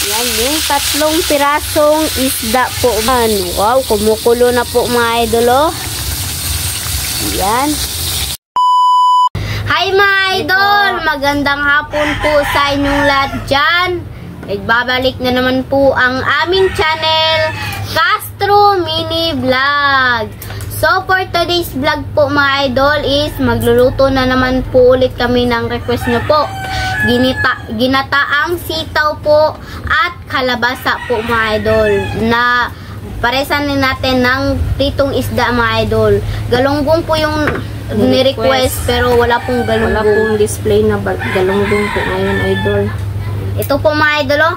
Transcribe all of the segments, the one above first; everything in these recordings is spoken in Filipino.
Yan, yung 3 pirasong isda po. Wow, kumukulo na po mga idol, oh. Yan. Hi mga idol! Magandang hapon po sa inyong lahat dyan. Nagbabalik na naman po ang aming channel, Castro Mini Vlog. So for today's vlog po mga idol is magluluto na naman po ulit kami ng request nyo po. Ginataang sitaw po at kalabasa po mga idol na paresanin natin ng pritong isda mga idol. Galunggong po yung ni-request pero wala pong galunggong. Wala pong display na galunggong po ngayon idol. Ito po mga idol, oh.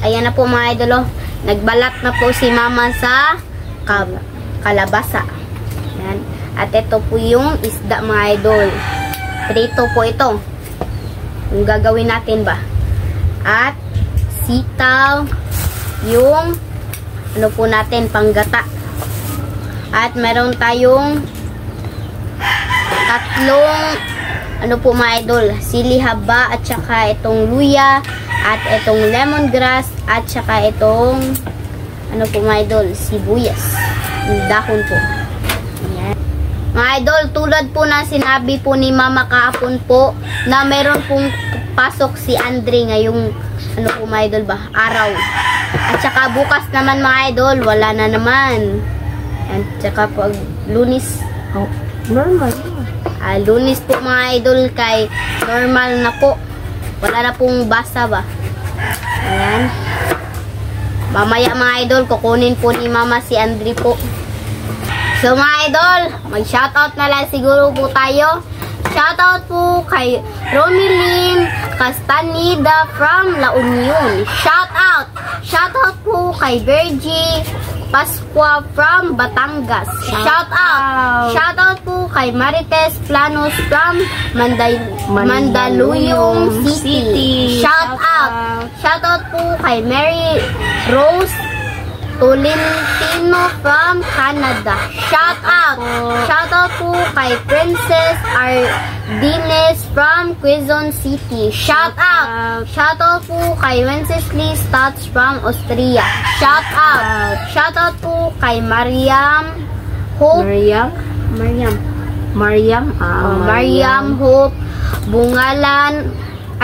Ayan na po mga idol, oh. Nagbalat na po si mama sa kalabasa. Ayan. At ito po yung isda mga idol. Prito po ito. Yung gagawin natin ba? At sitaw yung ano po natin, panggata. At meron tayong 3 ano po mga idol, sili haba at saka itong luya at itong lemongrass at saka itong ano po mga idol, sibuyas, yung dahon po. Ayan. Mga idol, tulad po na sinabi po ni mama kahapon po na meron pong pasok si Andre ngayong ano po mga idol ba, araw. At saka bukas naman mga idol, wala na naman. At saka pag Lunes, normal. Lunes po mga idol kay normal na po. Wala na pong basa ba. Ayan. Mamaya mga idol, kukunin po ni mama si Andre po. So mga idol, mag-shoutout na lang siguro po tayo. Shoutout po kay Ronilyn Castaneda from La Union. Shoutout! Shoutout po kay Virgie Pascua from Batangas. Shoutout! Shoutout po kay Marites Planos from Mandaluyong City. Shoutout! Shoutout po kay Mary Rose Tolentino from Canada. Shoutout! Shoutout po kay Princess Ardines from Quezon City. Shoutout! Shoutout po kay Wenceslas Stats from Austria. Shoutout! Shoutout po kay Mariam Hope. Mariam Hope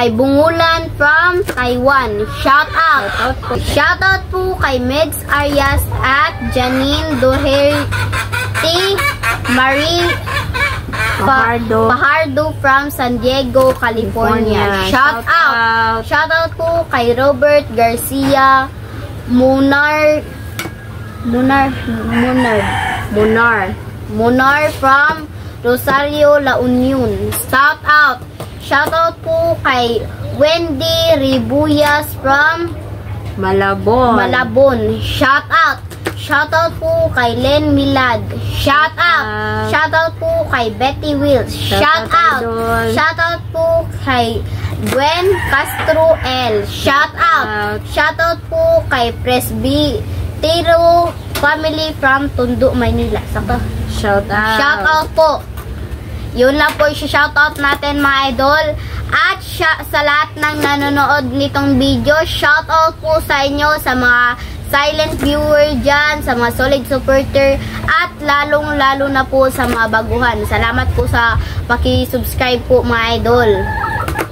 Bungulan from Taiwan. Shoutout! Shoutout po kay Meds Arias at Janine Doherty Marie Fajardo from San Diego, California. Shoutout! Shoutout po kay Robert Garcia Munar from Rosario, La Union. Shoutout! Shoutout po kay Wendy Ribuyas from Malabon. Shoutout! Shoutout po kay Len Milad. Shoutout! Shoutout po kay Betty Wills. Shoutout! Shoutout po kay Gwen Castro L. Shoutout! Shoutout po kay Presbytero Family from Tondo, Maynila. Sakto. Shoutout! Shoutout po! Yun lang po yung shoutout natin mga idol. At sa lahat ng nanonood nitong video, shoutout po sa inyo, sa mga silent viewer dyan, sa mga solid supporter, at lalong-lalo na po sa mga baguhan. Salamat po sa paki-subscribe po mga idol.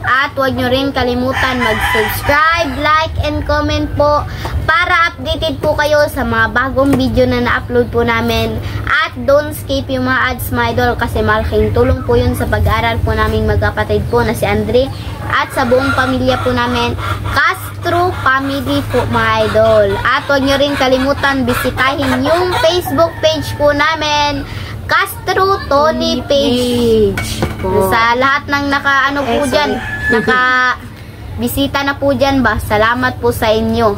At huwag nyo rin kalimutan mag-subscribe, like, and comment po para updated po kayo sa mga bagong video na na-upload po namin. At don't skip yung mga ads mga idol kasi malaking tulong po yun sa pag-aaral po naming magkapatid po na si Andre at sa buong pamilya po namin, Castro Family po mga idol. At huwag nyo rin kalimutan bisitahin yung Facebook page po namin, Castro Tony Page. Sa lahat ng naka-ano po dyan, naka-bisita na po dyan ba, salamat po sa inyo.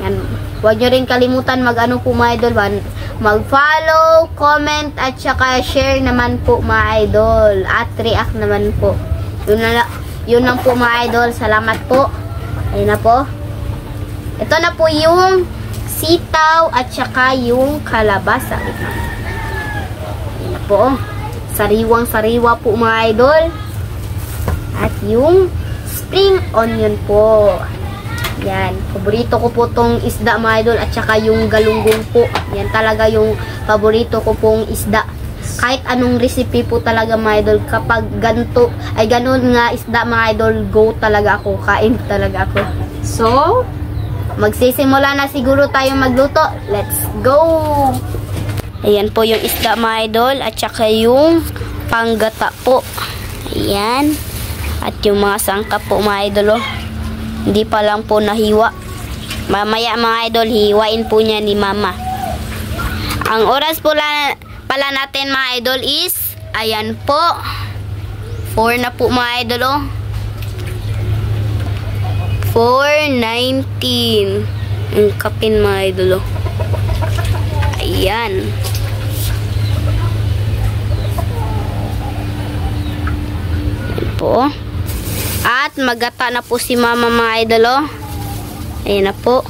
Yan. Huwag nyo rin kalimutan mag-ano po mga idol, mag-follow, comment, at saka share naman po mga idol. At react naman po. Yun lang po mga idol. Salamat po. Ayun na po. Ito na po yung sitaw at saka yung kalabasa. Ayun na po. Sariwang-sariwa po mga idol. At yung spring onion po. Yan. Paborito ko po tong isda mga idol at saka yung galunggong po. Yan talaga yung paborito ko pong isda. Kahit anong recipe po talaga mga idol. Kapag ganito, ay ganun nga isda mga idol, go talaga ako. Kain talaga ako. So, magsisimula na siguro tayo magluto. Let's go! Ayan po yung isda mga idol at saka yung panggata po. Ayan. At yung mga sangkap po mga idol oh. Hindi pa lang po nahiwa. Mamaya mga idol, hiwain po niya ni mama. Ang oras po pala natin mga idol is, ayan po, 4 na po mga idol oh. 4:19. Ang kapin mga idol oh. Ayan. Ayan po. At magata na po si mama mga idol oh. Ayan na po.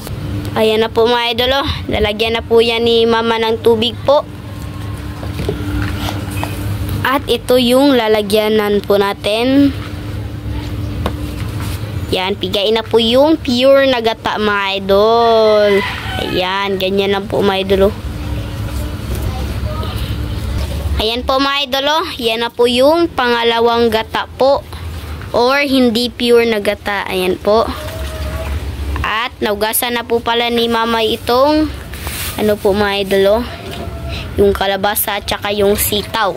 Ayan na po mga idol oh. Lalagyan na po yan ni mama ng tubig po. At ito yung lalagyanan po natin. Yan, pigain na po yung pure na gata mga idol. Ayan, ganyan lang po mga idol oh. Ayan po mga idol oh. Yan na po yung pangalawang gata po. Or hindi pure na gata. Ayan po. At naugasan na po pala ni mama itong ano po mga idol oh. Yung kalabasa at saka yung sitaw.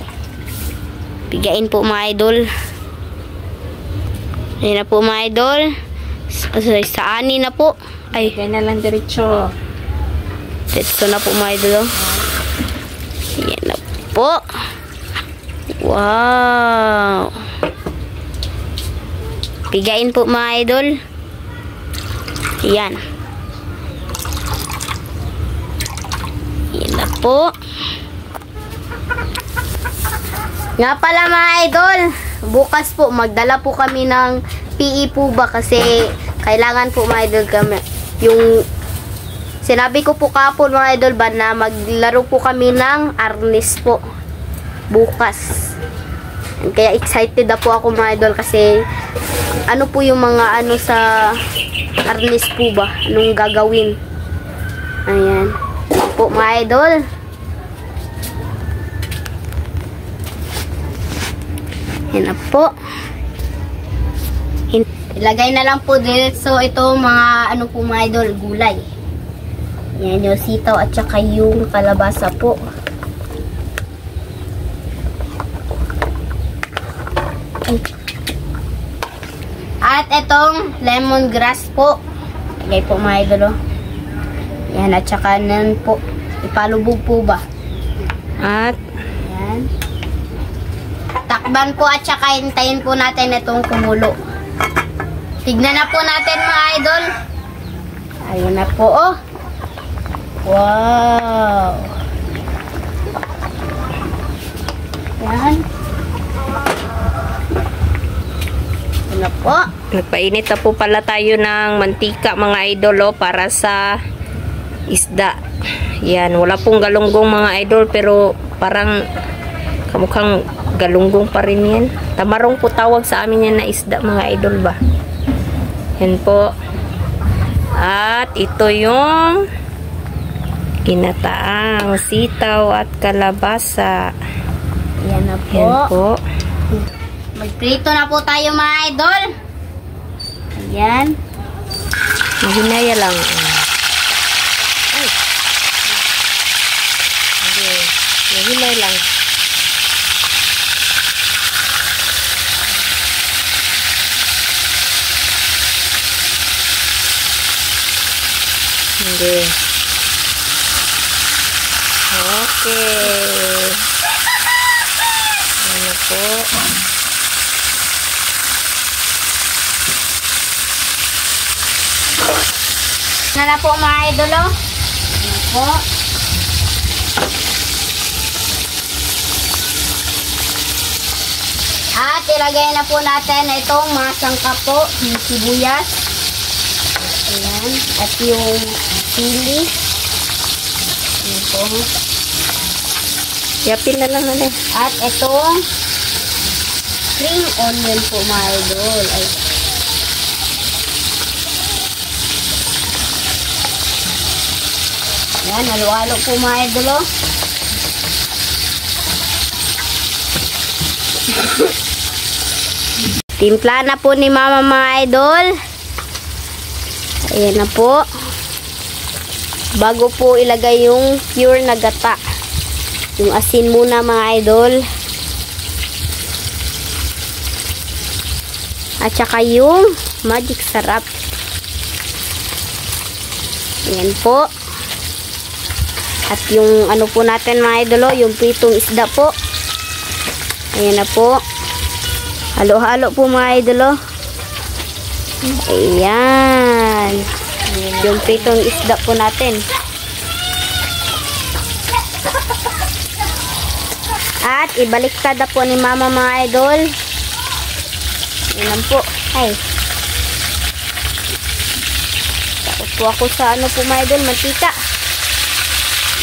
Pigain po mga idol. Ayan na po mga idol. Sa ani na po. Ay, ganyan na lang diretso. Diretso na po mga idol oh. Ayan na po. Wow. Pigain po mga idol. Ayan. Ayan na po. Nga pala mga idol, bukas po magdala po kami ng PE po ba kasi kailangan po mga idol kami. Yung sinabi ko po kapon mga idol ba na maglaro po kami ng arnis po bukas. Kaya excited na po ako mga idol kasi ano po yung mga ano sa arnis po ba? Anong gagawin? Ayan. Po mga idol. Yan na po. Ilagay na lang po dito. So, ito mga ano po mga idol, gulay. Yan yung sitaw at saka yung kalabasa po. At itong lemongrass po. Ilagay po mga idol. Yan at saka nan po. Ipalubog po ba? At yan. Takban po at saka hintayin po natin itong kumulo. Tignan na po natin mga idol. Ayun na po oh. Wow. Yan. Ayun na po. nagpainit na po pala tayo ng mantika mga idol oh, para sa isda. Yan, wala pong galunggong mga idol pero parang kamukhang galunggong pa rin yan. Tamarong po tawag sa amin yan na isda mga idol ba. Yan po. At ito yung ginataang sitaw at kalabasa. Yan na po. Yan po. Magprito na po tayo mga idol. Ayan. Mahinaya lang. Ay. Okay. Mahinay lang. Hindi. Okay. Ano po? Na po mga idol oh. Ayan po. At ilagay na po natin itong mga sangkap po, yung sibuyas. Ayan. At yung sili. Ayan po. Yapin na lang natin. At itong spring onion po mga idol. Ay. Ayan, halo-halo po mga idol, oh. Timpla na po ni mama mga idol. Ayan na po. Bago po ilagay yung pure na gata. Yung asin muna mga idol. At saka yung magic sarap. Ayan po. At yung ano po natin mga idol, yung pritong isda po. Ayan na po. Halo-halo po mga idol. Ayan. Yung pritong isda po natin. At ibaliktad na po ni mama mga idol. Ayan po. Ay. Takot po ako sa ano po mga idol, mantika.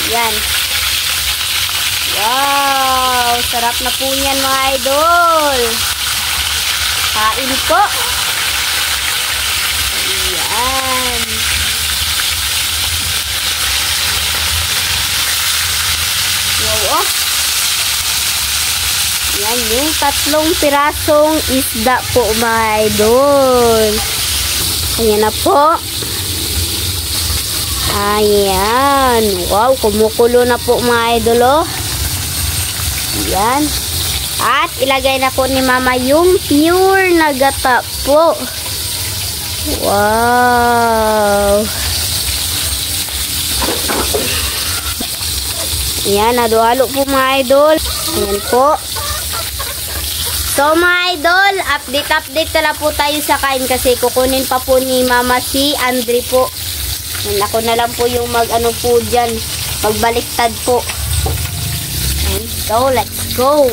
Ayan. Wow! Sarap na po niyan mga idol. Kain po. Ayan. Wow, oh. Ayan, yung 3 pirasong isda po, mga idol. Ayan na po. Ayan. Wow, kumukulo na po, mga idol, oh. Ayan. At ilagay na po ni mama yung pure na gata po. Wow. Ayan, halo-halo po mga idol. Ayan po. So mga idol, update na po tayo sa kain kasi kukunin pa po ni mama si Andre po. Ayan, ako na lang po yung mag-ano po dyan. Magbaliktad po. Ayan, so let's go.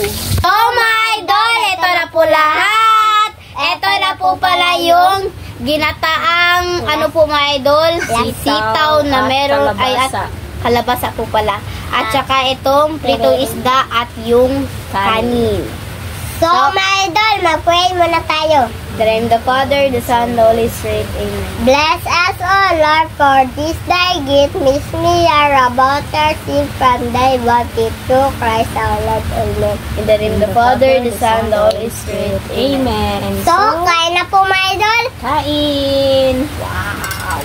So mga idol, ito na po lahat. Ito na po pala yung ginataang ano po mga idol, sitaw na meron ay at kalabasa po pala. At saka itong pritong isda at yung kanin. So mga idol, mag-pray muna tayo. In the name of the Father, the Son, the Holy Spirit. Amen. Bless us, O Lord, for this thy gift. Miss me are about our sin from thy body through Christ our Lord. Amen. In the name of the Father, the Son, the Holy Spirit. Amen. So, kain na po mga idol. Kain. Wow.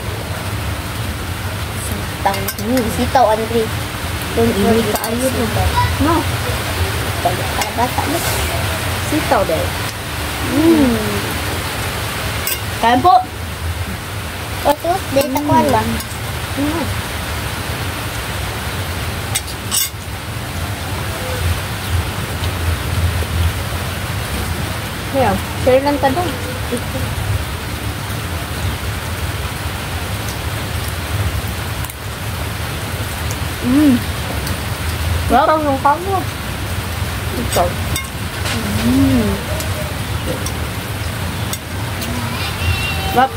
Sitaw, Andre. Hindi ka ayun. No. Kalabasa mo. Sitaw dahil. Kain po. Ito, dito ko ba? Ayan, share lang ta doon. Wow, yung kamu. Ito. Wap.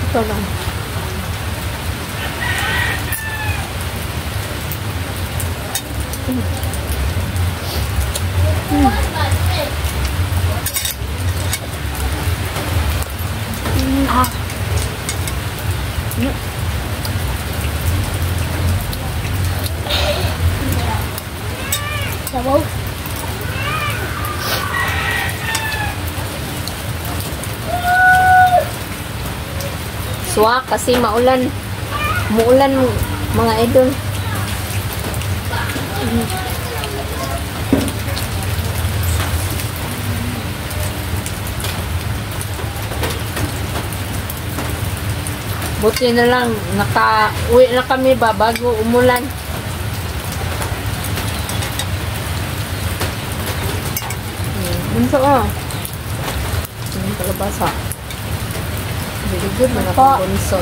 Ito lang. Sabaw. Swak kasi maulan. Muulan mga idol. Buti na lang naka-uwi na kami ba bago umulan. Bunso oh. Kalabasa. Very good mga bunso.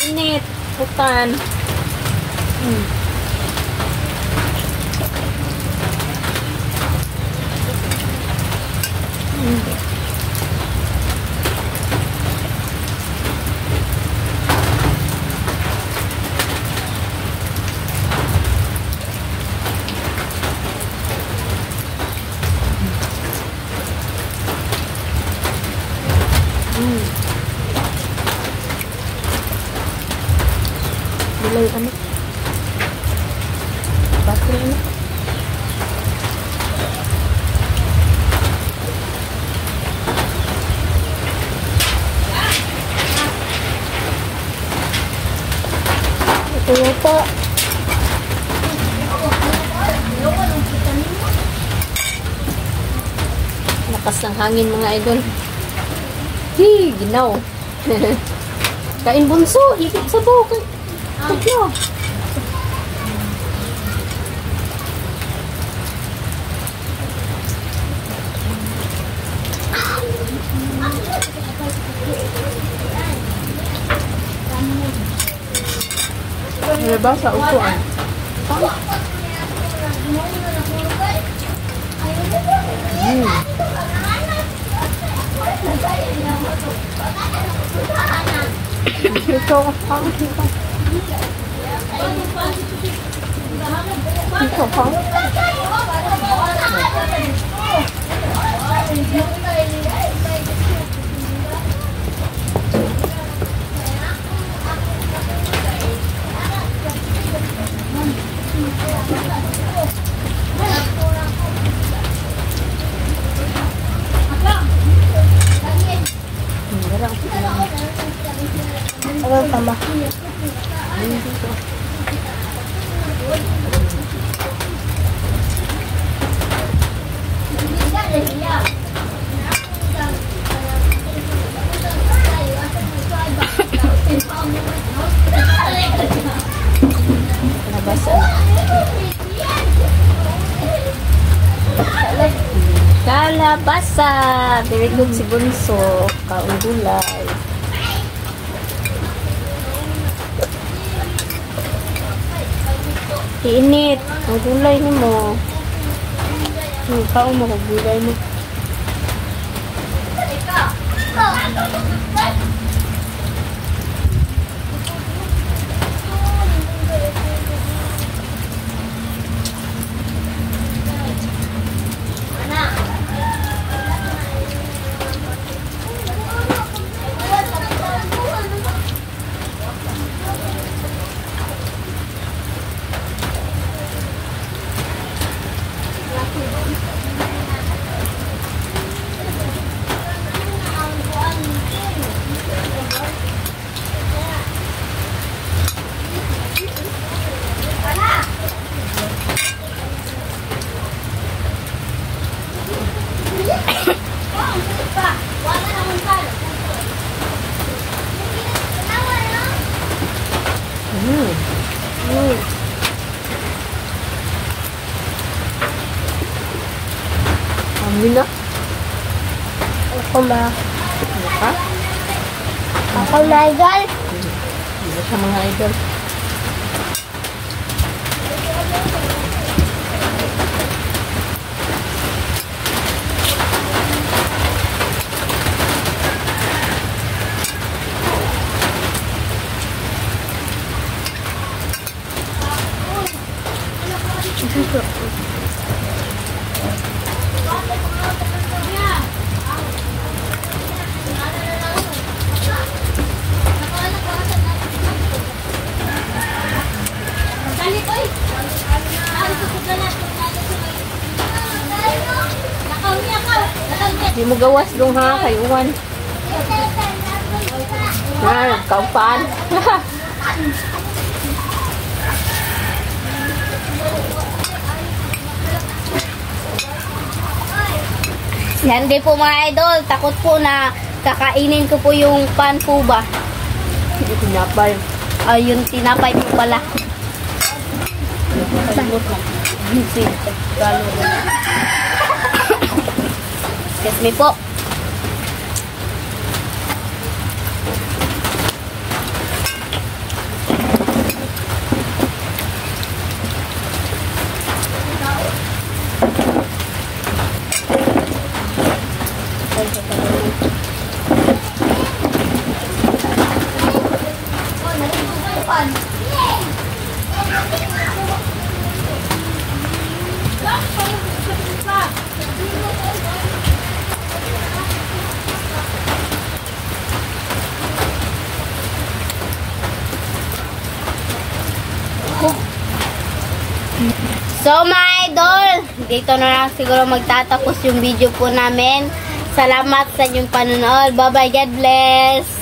Init. Putan. Bilay ano? Bakit ano? Ito po. Lakas ng hangin mga idol. Ginaw. Kain bunso, higit sa buka. Tugyo. Diba sa upuan? Ito ang ito pa. Ano tama? Kalabasa. Very good si Bunso. Kaong gulay. Init. Ang gulay ni mo. Kaong mo kong gulay mo. Amin na. Ako ma. Ano ka? Ako na idol. Hindi sa mga idol. Di mo gawas dong ha, kay Uwan. Kaupan. Yan din po mga idol. Takot po na kakainin ko po yung pan po ba. Hindi tinapay. Yung tinapay po pala. Excuse me po. So mga idol, dito na lang siguro magtatapos yung video po namin. Salamat sa inyong panonood. Bye bye, God bless.